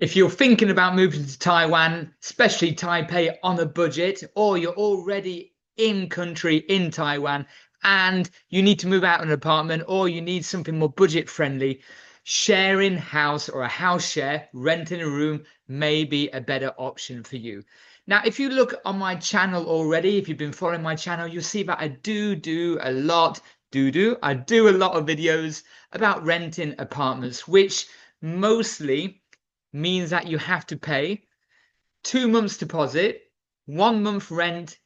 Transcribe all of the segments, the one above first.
If you're thinking about moving to Taiwan, especially Taipei on a budget, or you're already in country in Taiwan and you need to move out of an apartment or you need something more budget friendly, sharing house or a house share, renting a room may be a better option for you. Now, if you look on my channel already, if you've been following my channel, you'll see that I do a lot of videos about renting apartments, which mostly means that you have to pay 2 months deposit, 1 month rent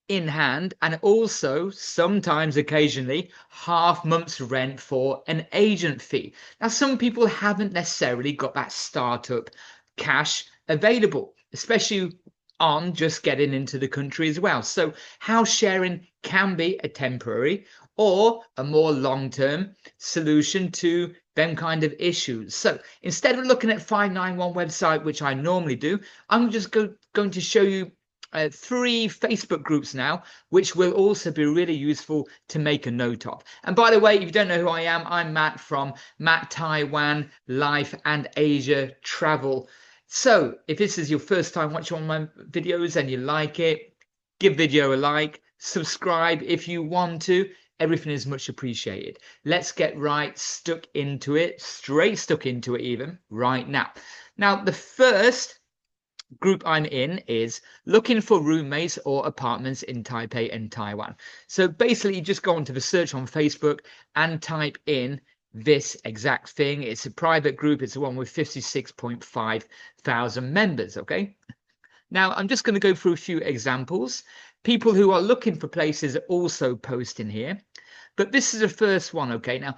in hand, and also sometimes occasionally half month's rent for an agent fee. Now, some people haven't necessarily got that startup cash available, especially on just getting into the country as well. So house sharing can be a temporary or a more long-term solution to them kind of issues. So instead of looking at 591 website, which I normally do, I'm just going to show you 3 Facebook groups now, which will also be really useful to make a note of. And by the way, if you don't know who I am, I'm Matt from Matt Taiwan Life and Asia Travel. So if this is your first time watching one of my videos and you like it, give video a like, subscribe if you want to. Everything is much appreciated. Let's get stuck into it, stuck into it even right now. Now, the first group I'm in is looking for roommates or apartments in Taipei and Taiwan. So basically, you just go onto the search on Facebook and type in this exact thing. It's a private group. It's the one with 56.5 thousand members. Okay. Now, I'm just going to go through a few examples. People who are looking for places also post in here. But this is the first one. Okay. Now,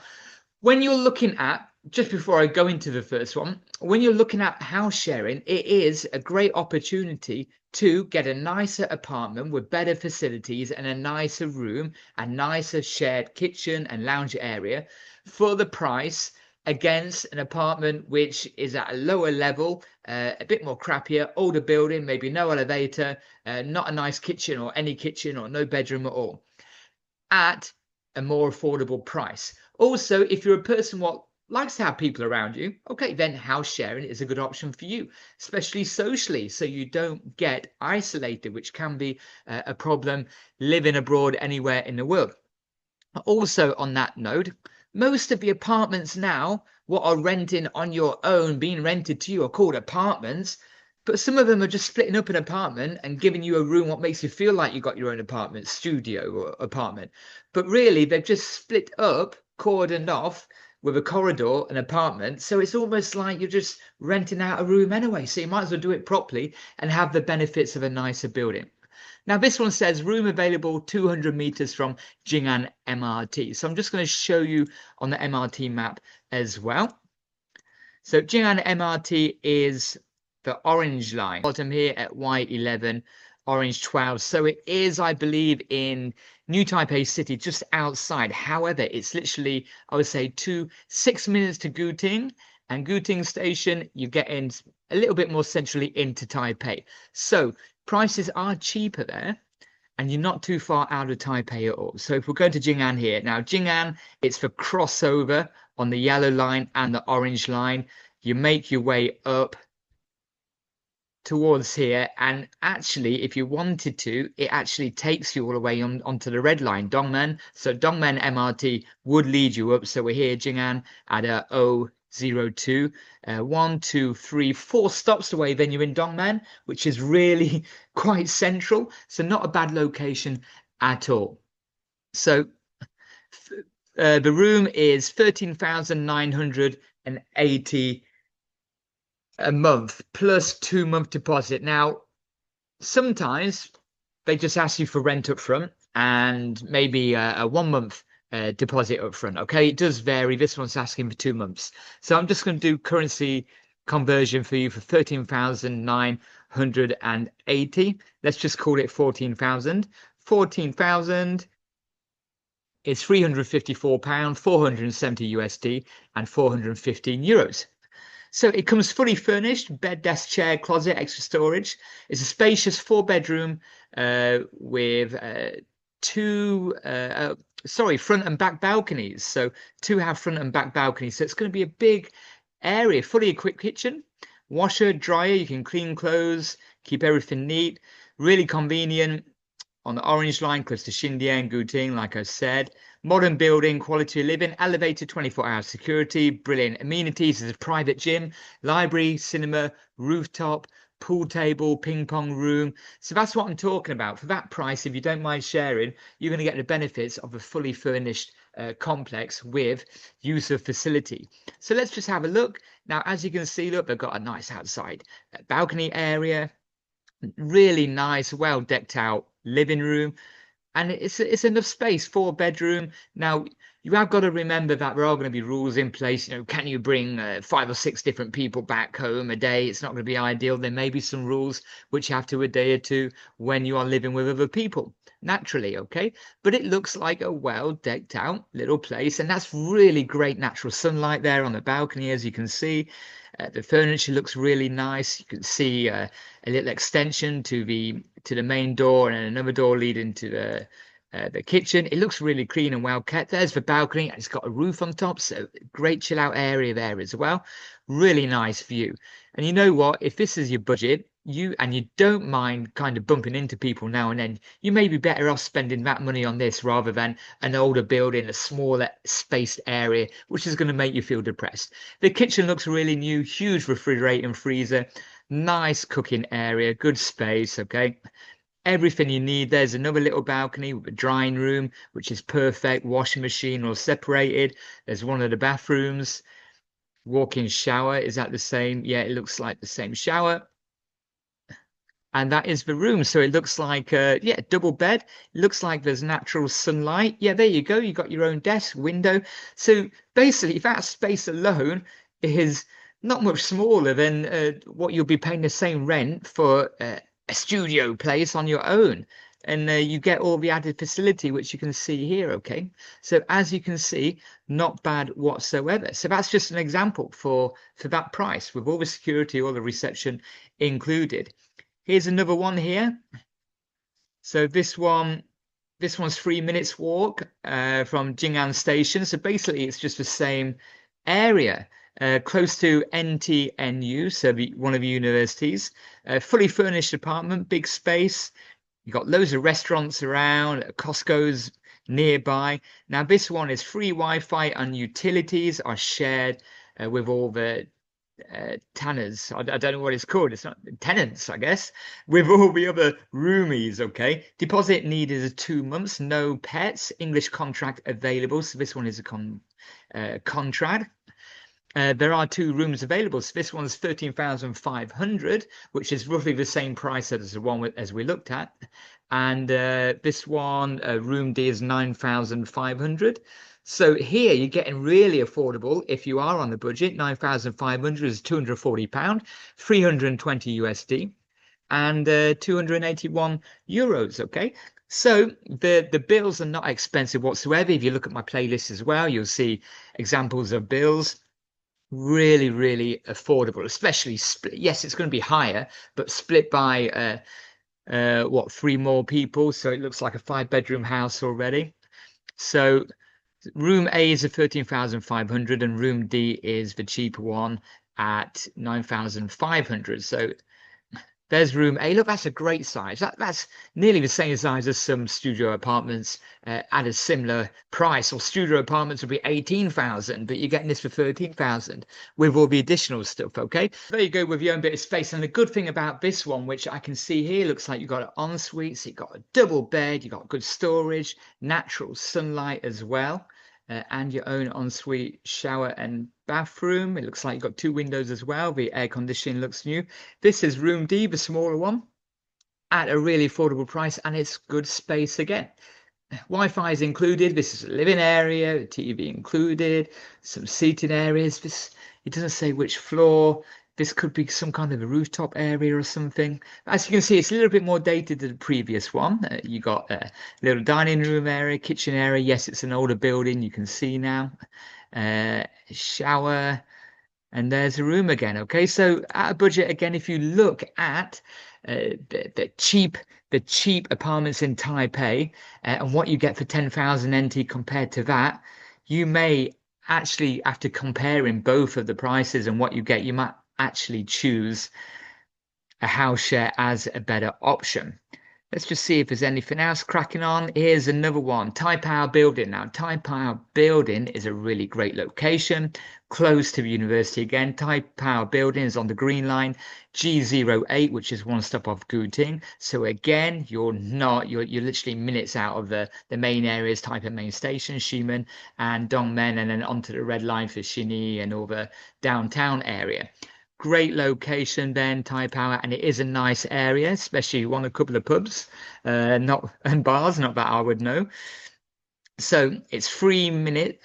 when you're looking at, just before I go into the first one, when you're looking at house sharing, it is a great opportunity to get a nicer apartment with better facilities and a nicer room, a nicer shared kitchen and lounge area for the price against an apartment which is at a lower level, a bit more crappier, older building, maybe no elevator, not a nice kitchen or any kitchen or no bedroom at all, at a more affordable price. Also, if you're a person what likes to have people around you, okay, then house sharing is a good option for you, especially socially, so you don't get isolated, which can be a problem living abroad anywhere in the world. Also, on that note, most of the apartments now, what are renting on your own, being rented to you, are called apartments. But some of them are just splitting up an apartment and giving you a room what makes you feel like you got your own apartment, studio or apartment. But really, they've just split up, cordoned off with a corridor, an apartment. So it's almost like you're just renting out a room anyway. So you might as well do it properly and have the benefits of a nicer building. Now, this one says room available 200 meters from Jing'an MRT. So I'm just going to show you on the MRT map as well. So Jing'an MRT is the orange line, bottom here at Y11, orange 12. So it is, I believe, in New Taipei City, just outside. However, it's literally, I would say, 6 minutes to Guting, and Guting Station, you get in a little bit more centrally into Taipei. So prices are cheaper there, and you're not too far out of Taipei at all. So if we're going to Jing'an here, now Jing'an, it's for crossover on the yellow line and the orange line. You make your way up towards here, and actually if you wanted to, it actually takes you all the way onto the red line, Dongmen. So Dongmen MRT would lead you up. So we're here, Jing'an, at a 002, 1, 2, 3, 4 stops away, then you're in Dongmen, which is really quite central, so not a bad location at all. So the room is 13,980 a month plus 2 month deposit. Now, sometimes they just ask you for rent up front and maybe a 1 month deposit up front. Okay, it does vary. This one's asking for 2 months. So I'm just going to do currency conversion for you for 13,980. Let's just call it 14,000. 14,000 is £354, 470 USD, and 415 euros. So it comes fully furnished, bed, desk, chair, closet, extra storage. It's a spacious 4-bedroom with front and back balconies. So 2 have front and back balconies. So it's going to be a big area, fully equipped kitchen Washer, dryer, you can clean clothes, keep everything neat. Really convenient on the Orange Line, close to Xindian, Guting, like I said. Modern building, quality of living, elevated 24-hour security, brilliant amenities. There's a private gym, library, cinema, rooftop, pool table, ping pong room. So that's what I'm talking about. For that price, if you don't mind sharing, you're going to get the benefits of a fully furnished complex with use of facility. So let's just have a look. Now, as you can see, look, they've got a nice outside balcony area, really nice, well decked out living room, and it's enough space, 4 bedroom. Now you have got to remember that there are going to be rules in place. You know, can you bring 5 or 6 different people back home a day? It's not going to be ideal. There may be some rules which you have to adhere to when you are living with other people, naturally, okay? But it looks like a well decked out little place, and that's really great natural sunlight there on the balcony, as you can see. The furniture looks really nice. You can see a little extension to the main door and another door leading to the kitchen. It looks really clean and well kept. There's the balcony, and it's got a roof on top, so great chill out area there as well. Really nice view. And you know what? If this is your budget, you don't mind kind of bumping into people now and then, you may be better off spending that money on this rather than an older building, a smaller spaced area, which is going to make you feel depressed. The kitchen looks really new, huge refrigerator and freezer, nice cooking area, good space, okay? Everything you need. There's another little balcony with a drying room, which is perfect. Washing machine all separated. There's one of the bathrooms. Walk-in shower, is that the same? Yeah, it looks like the same shower. And that is the room. So it looks like yeah, double bed. It looks like there's natural sunlight. Yeah, there you go. You got your own desk, window. So basically that space alone is not much smaller than what you'll be paying the same rent for a studio place on your own. And you get all the added facility, which you can see here, okay? So as you can see, not bad whatsoever. So that's just an example for that price, with all the security, all the reception included. Here's another one here. So this one's 3 minutes walk from Jing'an Station. So basically it's just the same area. Close to NTNU, so one of the universities. Fully furnished apartment, big space. You've got loads of restaurants around, Costco's nearby. Now this one is free Wi-Fi and utilities are shared with all the tenants. I don't know what it's called. It's not tenants, I guess, with all the other roomies, okay? Deposit needed is 2 months, no pets, English contract available. So this one is a contract. There are 2 rooms available. So this one's 13,500, which is roughly the same price as the one as we looked at. And this one, room D, is 9,500. So here you're getting really affordable if you are on the budget. 9,500 is £240, 320 USD, and 281 euros. Okay. So the bills are not expensive whatsoever. If you look at my playlist as well, you'll see examples of bills. Really, really affordable, especially split. Yes, it's going to be higher, but split by what, 3 more people. So it looks like a 5-bedroom house already. So room A is a 13,500 and room D is the cheaper one at 9,500. So there's room A. Look, that's a great size. That's nearly the same size as some studio apartments at a similar price. Or studio apartments would be 18,000, but you're getting this for 13,000 with all the additional stuff, okay? There you go, with your own bit of space. And the good thing about this one, which I can see here, looks like you've got an ensuite, so you've got a double bed, you've got good storage, natural sunlight as well. And your own ensuite shower and bathroom. It looks like you've got 2 windows as well. The air conditioning looks new. This is room D, the smaller one, at a really affordable price, and it's good space again. Wi-Fi is included. This is a living area, a TV included, some seating areas. It doesn't say which floor. This could be some kind of a rooftop area or something. As you can see, it's a little bit more dated than the previous one. You got a little dining room area, kitchen area. Yes, it's an older building. You can see now. Shower, and there's a room again. Okay, so at a budget again, if you look at the cheap apartments in Taipei and what you get for 10,000 NT compared to that, you may actually, after comparing both of the prices and what you get, you might actually choose a house share as a better option. Let's just see if there's anything else cracking on. Here's another one, Taipei Building. Now, Taipei Building is a really great location, close to the university again. Taipei Building is on the Green Line, G08, which is one stop off Guting. So again, you're literally minutes out of the main areas, Taipei Main Station, Ximen and Dongmen, and then onto the Red Line for Xinyi and all the downtown area. Great location then, Taipei, and it is a nice area, especially if you want a couple of pubs, and bars, not that I would know. So it's 2 minutes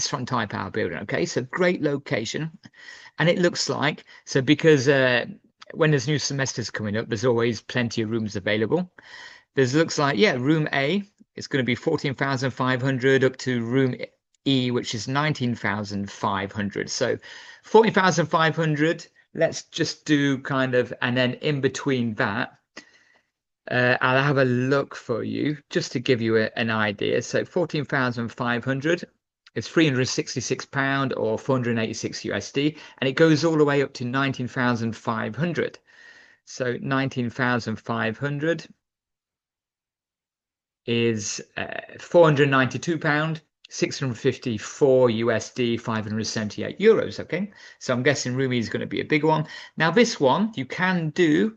from Taipei Building. Okay, so great location, and it looks like so because when there's new semesters coming up, there's always plenty of rooms available. There's looks like room A is going to be 14,500 up to room E, which is 19,500. So 14,500. Let's just do kind of, and then in between that, I'll have a look for you just to give you an idea. So 14,500 is £366 or 486 USD, and it goes all the way up to 19,500. So 19,500 is £492. 654 USD, 578 euros. Okay, so I'm guessing Rumi is going to be a big one. Now, this one you can do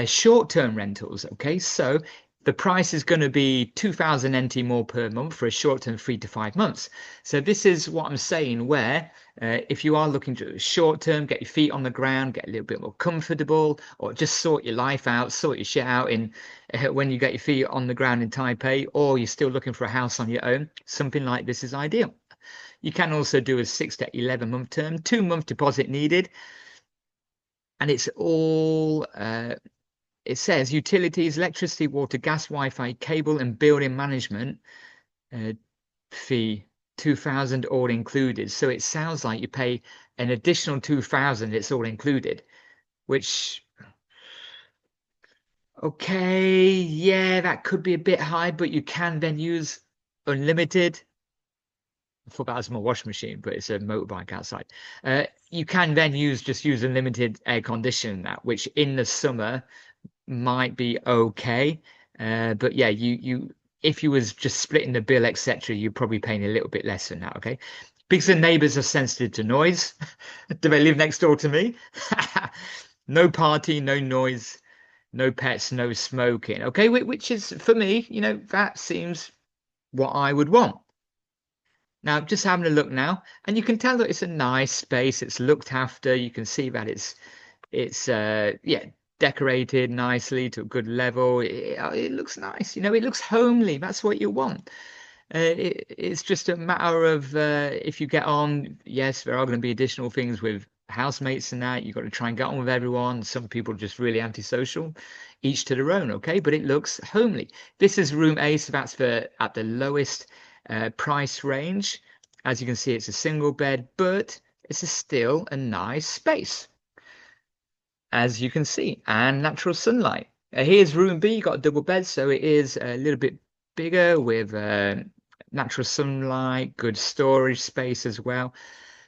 short-term rentals. Okay, so the price is going to be 2,000 NT more per month for a short-term 3 to 5 months. So this is what I'm saying, where if you are looking to short-term, get your feet on the ground, get a little bit more comfortable, or just sort your life out, sort your shit out in when you get your feet on the ground in Taipei, or you're still looking for a house on your own, something like this is ideal. You can also do a 6 to 11 month term, 2-month deposit needed, and it's all it says utilities, electricity, water, gas, Wi-Fi, cable, and building management fee 2,000 all included. So it sounds like you pay an additional 2,000. It's all included, which okay, yeah, that could be a bit high, but you can then use unlimited. I thought that was my washing machine, but it's a motorbike outside. You can then use unlimited air conditioning, that which in the summer might be okay, but yeah, you if you was just splitting the bill, etc., you're probably paying a little bit less than that. Okay, because the neighbors are sensitive to noise. Do they live next door to me? No party, no noise, no pets, no smoking. Okay, which is for me, that seems what I would want. Now, just having a look now, and you can tell that it's a nice space. It's looked after. You can see that it's decorated nicely to a good level. It looks nice, it looks homely. That's what you want. It's just a matter of if you get on. Yes, there are going to be additional things with housemates and that. You've got to try and get on with everyone. Some people are just really antisocial. Each to their own. Okay, but it looks homely. This is room A, so that's at the lowest price range. As you can see, it's a single bed, but it's still a nice space, as you can see, and natural sunlight. Here's room B. You got a double bed, so it is a little bit bigger with natural sunlight, good storage space as well.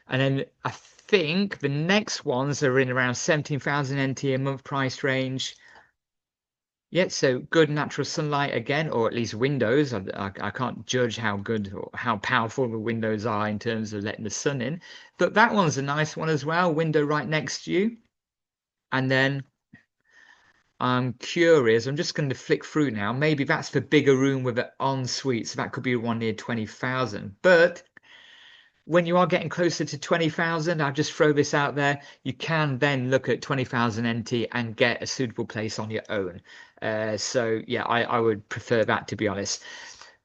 And then I think the next ones are in around 17,000 NT a month price range. Yeah, so good natural sunlight again, or at least windows. I can't judge how good or how powerful the windows are in terms of letting the sun in, but that one's a nice one as well. Window right next to you. And then I'm curious, I'm just going to flick through now. Maybe that's the bigger room with an ensuite, so that could be one near 20,000. But when you are getting closer to 20,000, I'll just throw this out there. You can then look at 20,000 NT and get a suitable place on your own. So yeah, I would prefer that, to be honest.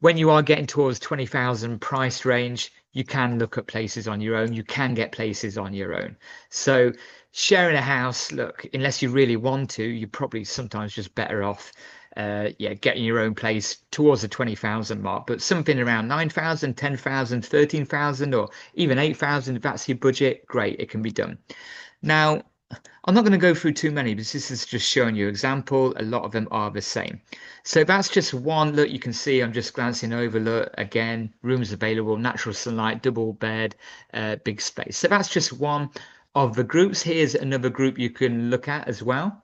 When you are getting towards 20,000 price range, you can look at places on your own. You can get places on your own. So sharing a house, look, unless you really want to, you're probably sometimes just better off getting your own place towards the 20,000 mark, but something around 9,000, 10,000, 13,000, or even 8,000, if that's your budget, great, it can be done. Now, I'm not going to go through too many because this is just showing you an example. A lot of them are the same. So that's just one. Look, you can see I'm just glancing over. Look, again, rooms available, natural sunlight, double bed, big space. So that's just one of the groups. Here's another group you can look at as well.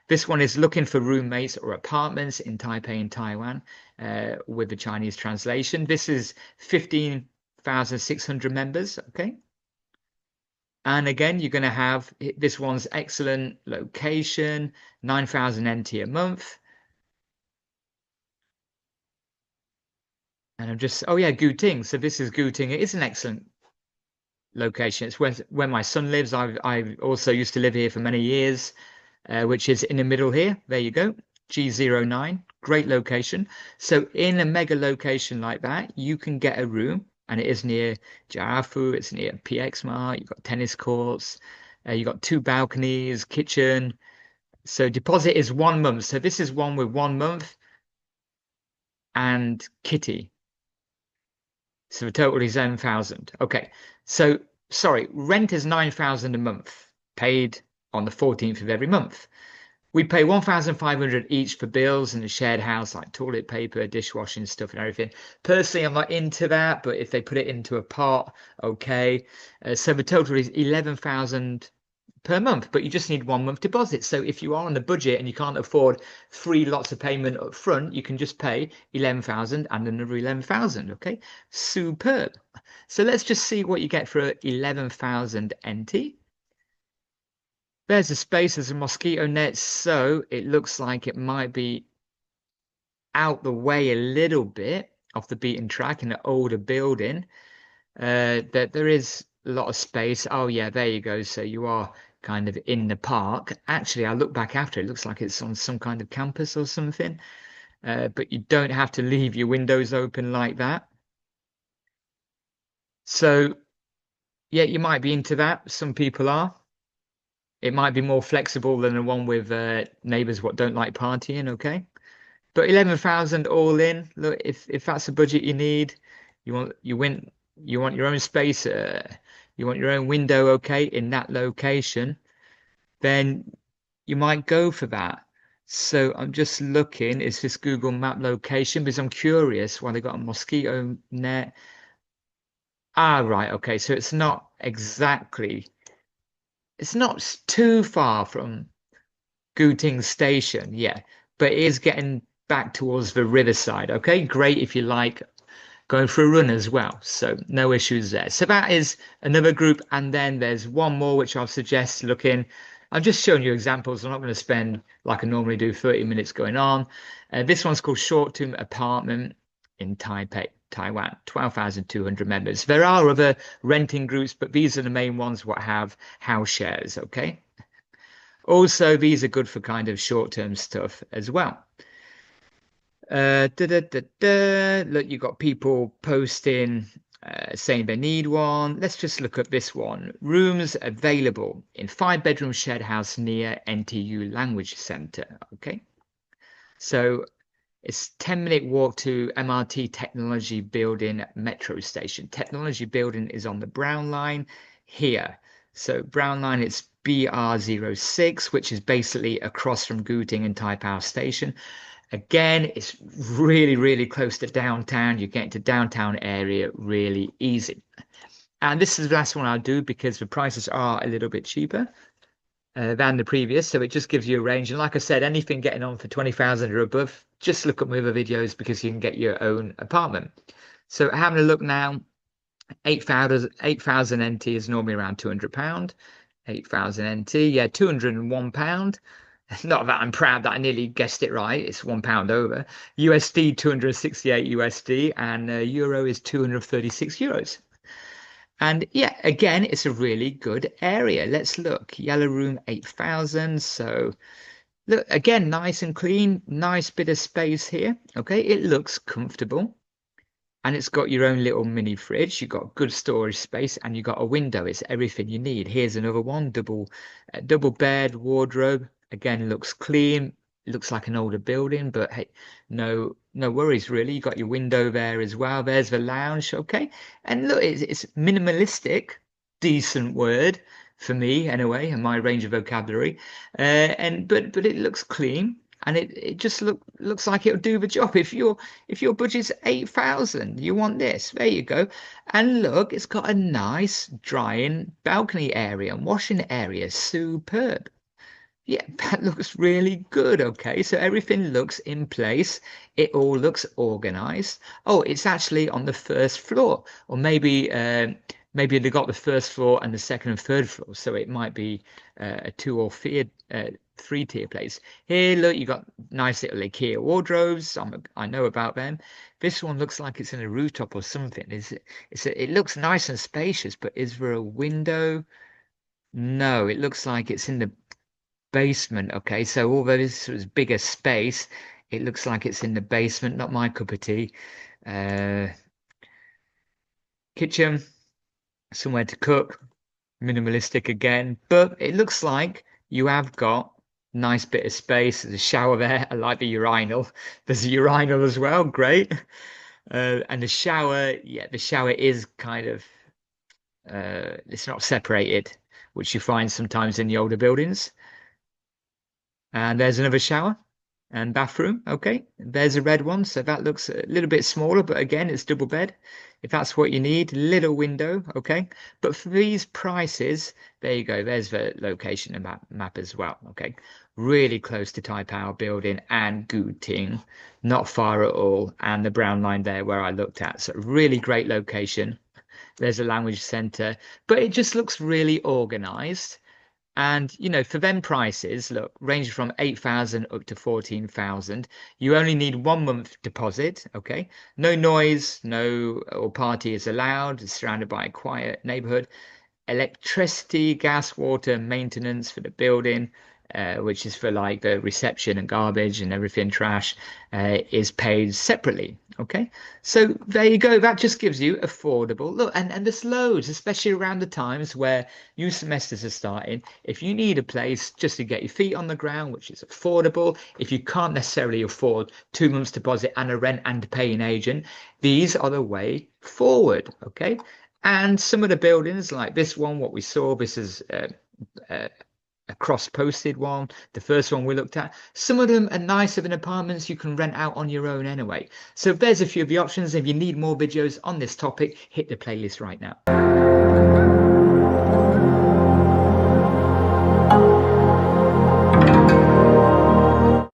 This one is looking for roommates or apartments in Taipei and Taiwan with the Chinese translation. This is 15,600 members, okay? And again, you're going to have this one's excellent location, 9,000 NT a month. And I'm just, oh yeah, Guting. So this is Guting. It is an excellent location. It's where my son lives. I also used to live here for many years, which is in the middle here. There you go. G09, great location. So in a mega location like that, you can get a room, and it is near Jiafu, it's near PX Mart, you've got tennis courts, you've got 2 balconies, kitchen. So deposit is 1 month. So this is one with 1 month and kitty. So the total is 7,000. Okay. So sorry, rent is 9,000 a month, paid on the 14th of every month. We pay 1,500 each for bills in a shared house, like toilet paper, dishwashing stuff and everything. Personally, I'm not into that, but if they put it into a pot, okay. So the total is 11,000 per month, but you just need 1 month deposit. So if you are on the budget and you can't afford 3 lots of payment up front, you can just pay 11,000 and another 11,000. Okay, superb. So let's just see what you get for 11,000 NT. There's a space, there's a mosquito net, so it looks like it might be out the way a little bit off the beaten track in an older building. That there is a lot of space. Oh yeah, there you go. So you are kind of in the park. Actually, I look back after, it looks like it's on some kind of campus or something. But you don't have to leave your windows open like that. So yeah, you might be into that. Some people are. It might be more flexible than the one with neighbors what don't like partying, okay? But 11,000 all in. Look, if that's the budget you need, you want your own space, you want your own window, okay, in that location, then you might go for that. So I'm just looking, is this Google Map location? Because I'm curious why they got a mosquito net. Ah, right, okay. So it's not exactly, it's not too far from Guting Station, yeah, but it is getting back towards the riverside. Okay, great if you like going for a run as well. So no issues there. So that is another group, and then there's one more which I'll suggest looking. I'm just showing you examples. I'm not going to spend like I normally do 30 minutes going on. This one's called Short-Term Apartment in Taipei, Taiwan, 12,200 members. There are other renting groups, but these are the main ones what have house shares. Okay. Also, these are good for kind of short-term stuff as well. Look, you've got people posting saying they need one. Let's just look at this one. Rooms available in 5-bedroom shared house near NTU Language Center. Okay. So it's 10-minute walk to MRT Technology Building Metro Station. Technology Building is on the Brown Line here. So Brown Line, it's BR06, which is basically across from Guting and Taipei House Station. Again, it's really, really close to downtown. You get into downtown area really easy. And this is the last one I'll do because the prices are a little bit cheaper than the previous. So it just gives you a range. And like I said, anything getting on for 20,000 or above, just look at my other videos because you can get your own apartment. So having a look now, 8,000 NT is normally around £200. 8,000 NT, yeah, £201. Not that I'm proud that I nearly guessed it right. It's £1 over. USD 268 USD, and euro is 236 euros. And yeah, again, it's a really good area. Let's look. Yellow room 8,000. So look, again, nice and clean, nice bit of space here. Okay, it looks comfortable. And it's got your own little mini fridge. You've got good storage space, and you've got a window. It's everything you need. Here's another one, double bed, wardrobe. Again, looks clean. Looks like an older building, but hey, no worries really. You got your window there as well. There's the lounge, okay. And look, it's minimalistic, decent word for me anyway, and my range of vocabulary. But it looks clean. and it just looks like it'll do the job. If your budget's 8,000, you want this. There you go. And look, it's got a nice drying balcony area and washing area. Superb. Yeah, that looks really good. Okay, so everything looks in place. It all looks organized. Oh, it's actually on the first floor, or maybe they got the first floor and the second and third floor, so it might be a two or three-tier place. Here, look, you got nice little IKEA wardrobes. I know about them. This one looks like it's in a rooftop or something. It looks nice and spacious, but is there a window? No, it looks like it's in the basement. Okay, so although this was bigger space, it looks like it's in the basement. Not my cup of tea. Uh, Kitchen, somewhere to cook, minimalistic again, but it looks like you have got nice bit of space. There's a shower there. I like the urinal. There's a urinal as well. Great. And the shower, yeah, the shower is kind of it's not separated, which you find sometimes in the older buildings. And there's another shower and bathroom. Okay, there's a red one, so that looks a little bit smaller, but again, it's double bed. If that's what you need, little window. Okay, but for these prices, there you go. There's the location and map as well. Okay, really close to Taipei building and Guting, not far at all, and the brown line there where I looked at. So really great location. There's a language center, but it just looks really organized. And for them prices, look, range from 8,000 up to 14,000. You only need 1 month deposit, okay? No noise, no or party is allowed. It's surrounded by a quiet neighborhood. Electricity, gas, water, maintenance for the building, which is for like the reception and garbage and everything, trash, is paid separately. Okay, so there you go. That just gives you affordable look, and there's loads, especially around the times where new semesters are starting. If you need a place just to get your feet on the ground, which is affordable, if you can't necessarily afford 2 months deposit and a rent and pay an agent, these are the way forward. Okay, and some of the buildings like this one, what we saw, this is a cross-posted one. The first one we looked at, some of them are nicer than apartments you can rent out on your own anyway. So there's a few of the options. If you need more videos on this topic, hit the playlist right now.